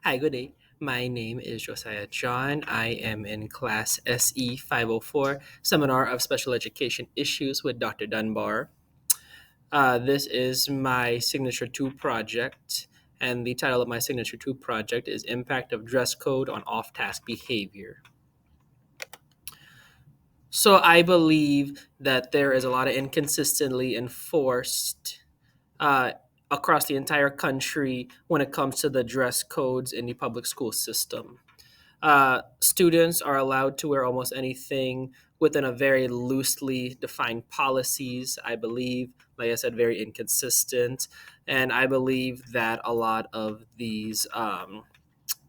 Hi, good day. My name is Josiah John. I am in class SE 504, Seminar of Special Education Issues with Dr. Dunbar. This is my Signature 2 project, and the title of my Signature 2 project is Impact of Dress Code on Off Task Behavior. So I believe that there is a lot of inconsistently enforced uh, across the entire country when it comes to the dress codes in the public school system. Students are allowed to wear almost anything within a very loosely defined policies. I believe, like I said, very inconsistent, and I believe that a lot of these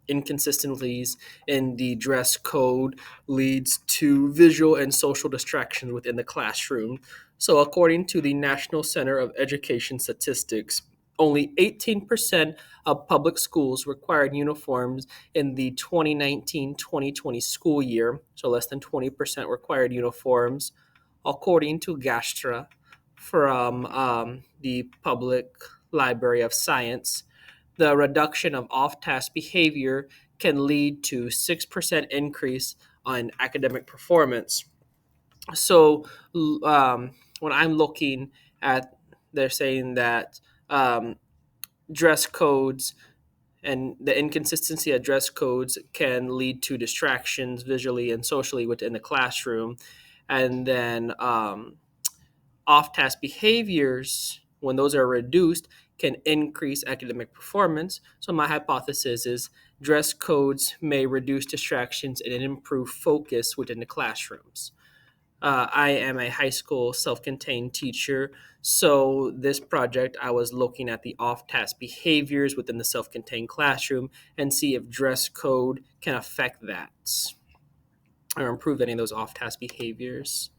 inconsistencies in the dress code leads to visual and social distractions within the classroom. So, according to the National Center of Education Statistics, only 18% of public schools required uniforms in the 2019-2020 school year, so less than 20% required uniforms, according to Gastra from the Public Library of Science. The reduction of off-task behavior can lead to 6% increase on academic performance. So when I'm looking at, they're saying that um, dress codes and the inconsistency of dress codes can lead to distractions visually and socially within the classroom. And then off task behaviors, when those are reduced, can increase academic performance. So, my hypothesis is dress codes may reduce distractions and improve focus within the classrooms. I am a high school self contained teacher. So, this project, I was looking at the off task behaviors within the self contained classroom and see if dress code can affect that or improve any of those off task behaviors.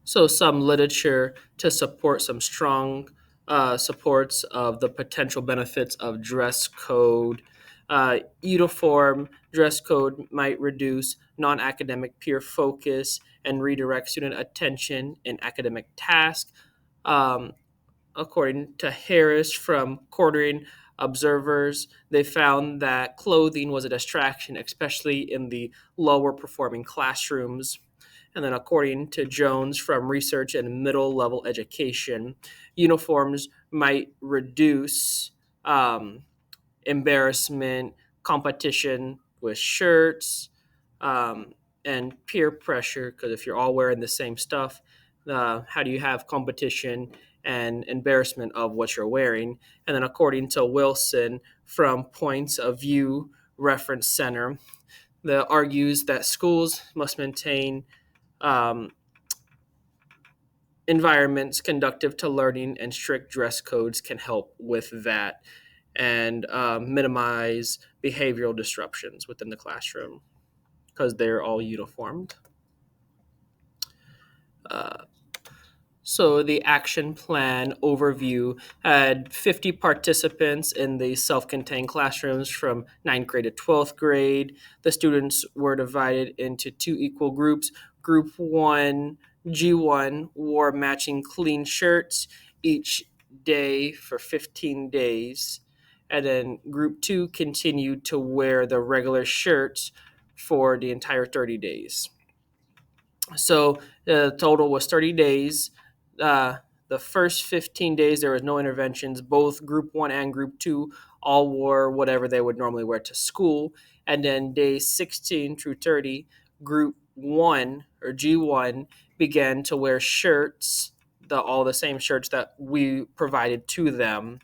So, some literature to support some strong supports of the potential benefits of dress code. Uniform dress code might reduce non academic peer focus and redirect student attention in academic tasks. Um, According to Harris from Quartering Observers, they found that clothing was a distraction, especially in the lower performing classrooms. And then, according to Jones from Research and Middle Level Education, uniforms might reduce embarrassment, competition with shirts, um, and peer pressure. Because if you're all wearing the same stuff, how do you have competition and embarrassment of what you're wearing? And then, according to Wilson from Points of View Reference Center, that argues that schools must maintain um, environments conducive to learning, and strict dress codes can help with that and minimize behavioral disruptions within the classroom because they're all uniformed. Uh, so the action plan overview had 50 participants in the self-contained classrooms from 9th grade to 12th grade. The students were divided into two equal groups. Group 1, G1, wore matching clean shirts each day for 15 days. And then group 2 continued to wear the regular shirts for the entire 30 days. So the total was 30 days. Uh, the first 15 days, there was no interventions. Both group 1 and group 2 all wore whatever they would normally wear to school. And then days 16 through 30, group 1 or G1 began to wear shirts, all the same shirts that we provided to them.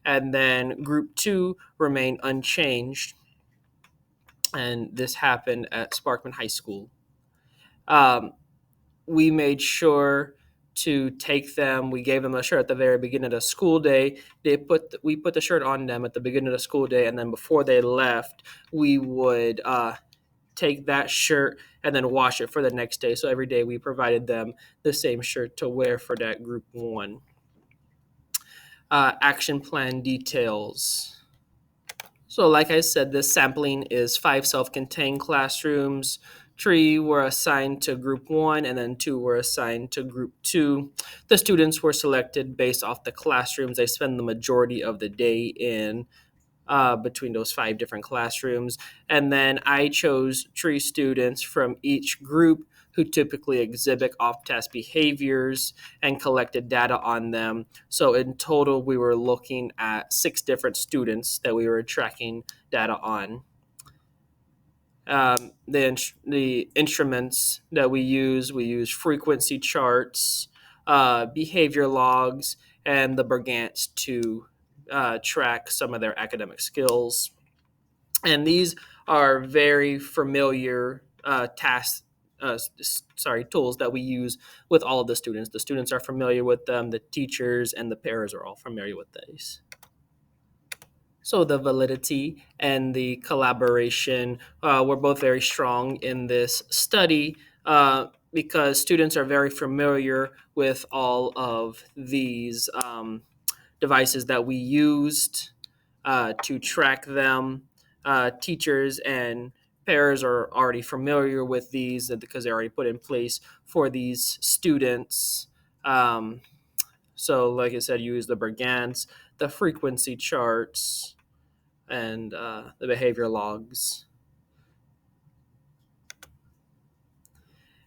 And then group 2 remained unchanged. And this happened at Sparkman High School. Um, we made sure to take them. We gave them a shirt at the very beginning of the school day. We put the shirt on them at the beginning of the school day, and then before they left, we would take that shirt and then wash it for the next day. So every day we provided them the same shirt to wear for that group 1. Action plan details. So, like I said, this sampling is 5 self contained classrooms. 3 were assigned to group 1, and then 2 were assigned to group 2. The students were selected based off the classrooms they spend the majority of the day in. between those 5 different classrooms. And then I chose 3 students from each group who typically exhibit off task behaviors and collected data on them. So in total, we were looking at 6 different students that we were tracking data on. The instruments that we use frequency charts, behavior logs, and the Bergantz to track some of their academic skills. And these are very familiar tools that we use with all of the students. The students are familiar with them, the teachers and the parents are all familiar with these. So the validity and the collaboration were both very strong in this study because students are very familiar with all of these devices that we used to track them. Teachers and pairs are already familiar with these because they're already put in place for these students. So, like I said, use the Bergantz, the frequency charts, and the behavior logs.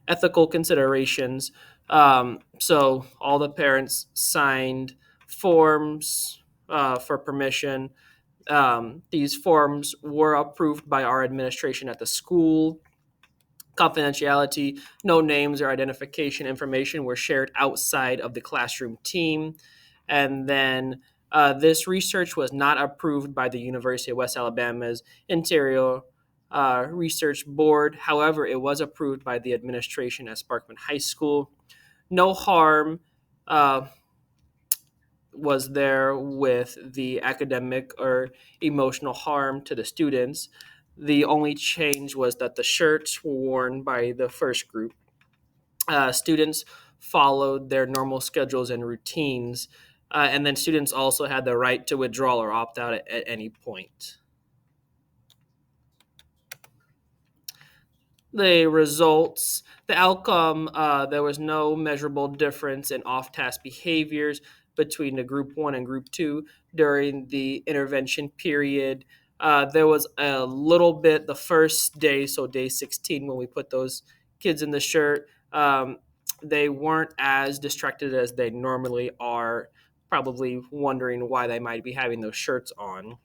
Ethical considerations. So, all the parents signed forms for permission. These forms were approved by our administration at the school. Confidentiality, no names or identification information were shared outside of the classroom team. And then this research was not approved by the University of West Alabama's Interior Research Board. However, it was approved by the administration at Sparkman High School. No harm was there with the academic or emotional harm to the students. The only change was that the shirts were worn by the first group. Students followed their normal schedules and routines, and then students also had the right to withdraw or opt out at any point. The results, the outcome, there was no measurable difference in off task behaviors between the group 1 and group 2 during the intervention period. There was a little bit the first day, so day 16, when we put those kids in the shirt. They weren't as distracted as they normally are, probably wondering why they might be having those shirts on.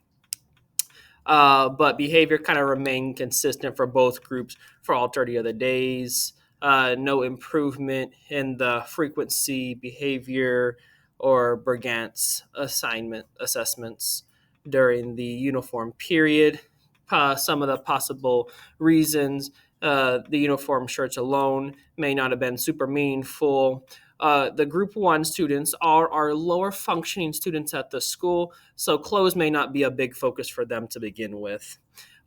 But behavior kind of remained consistent for both groups for all 30 of the days. No improvement in the frequency, behavior, or Bergantz assignment assessments during the uniform period. Some of the possible reasons: the uniform shirts alone may not have been super meaningful. The group 1 students are our lower functioning students at the school, so clothes may not be a big focus for them to begin with.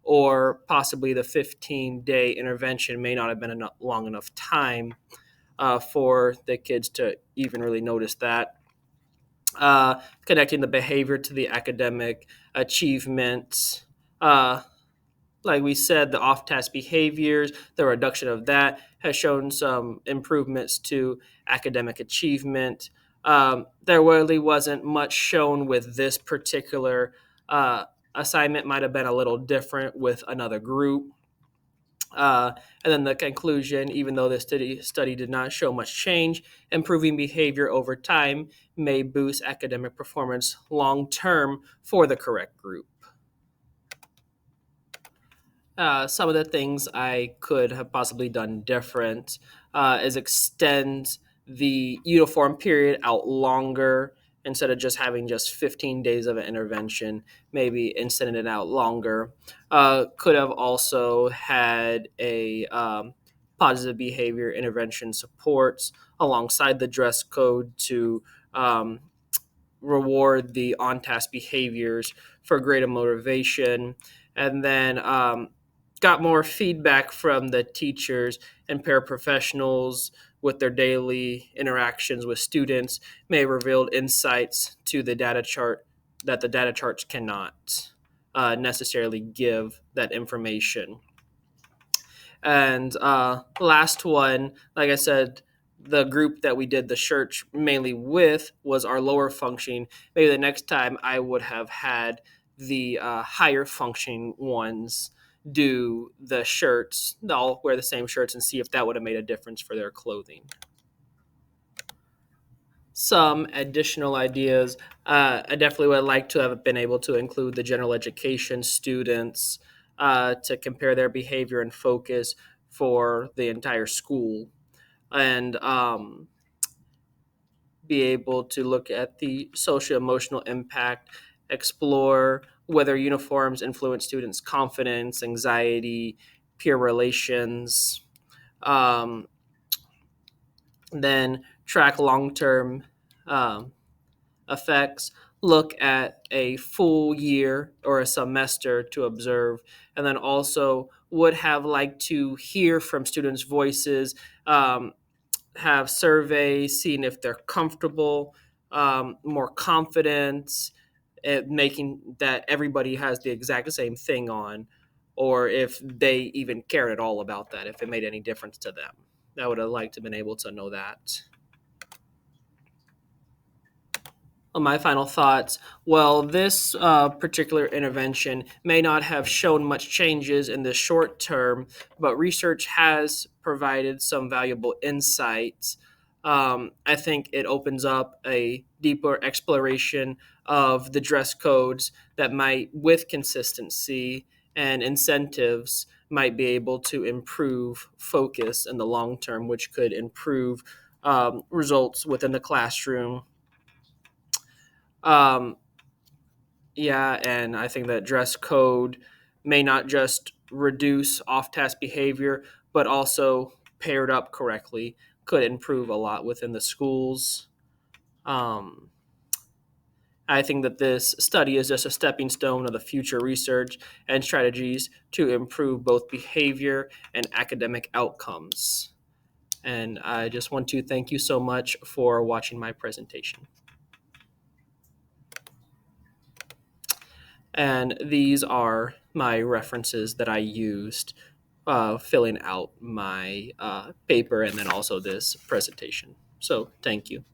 Or possibly the 15-day intervention may not have been long enough time for the kids to even really notice that. Connecting the behavior to the academic achievements. Like we said, the off task behaviors, the reduction of that has shown some improvements to academic achievement. There really wasn't much shown with this particular assignment, might have been a little different with another group. And then the conclusion: even though the study did not show much change, improving behavior over time may boost academic performance long term for the correct group. Some of the things I could have possibly done different is extend the uniform period out longer instead of just having just 15 days of an intervention, maybe extending it out longer. Could have also had a positive behavior intervention supports alongside the dress code to reward the on task behaviors for greater motivation. And then got more feedback from the teachers and paraprofessionals with their daily interactions with students may have revealed insights to the data chart that the data charts cannot necessarily give that information. And last one, like I said, the group that we did the search mainly with was our lower functioning. Maybe the next time I would have had the higher functioning ones do the shirts. They'll wear the same shirts and see if that would have made a difference for their clothing. Some additional ideas. I definitely would like to have been able to include the general education students to compare their behavior and focus for the entire school, and be able to look at the social emotional impact, explore whether uniforms influence students' confidence, anxiety, peer relations. Um, then track long term um, effects, look at a full year or a semester to observe, and then also would have liked to hear from students' voices, have surveys, seeing if they're comfortable, more confidence, at making that everybody has the exact same thing on, or if they even cared at all about that, if it made any difference to them. I would have liked to have been able to know that. My final thoughts. Well, this particular intervention may not have shown much changes in the short term, but research has provided some valuable insights. I think it opens up a deeper exploration of the dress codes that might, with consistency and incentives, might be able to improve focus in the long term, which could improve results within the classroom. um, yeah, and I think that dress code may not just reduce off task behavior, but also paired up correctly could improve a lot within the schools. Um, I think that this study is just a stepping stone of the future research and strategies to improve both behavior and academic outcomes. And I just want to thank you so much for watching my presentation. And these are my references that I used filling out my paper and then also this presentation. So thank you.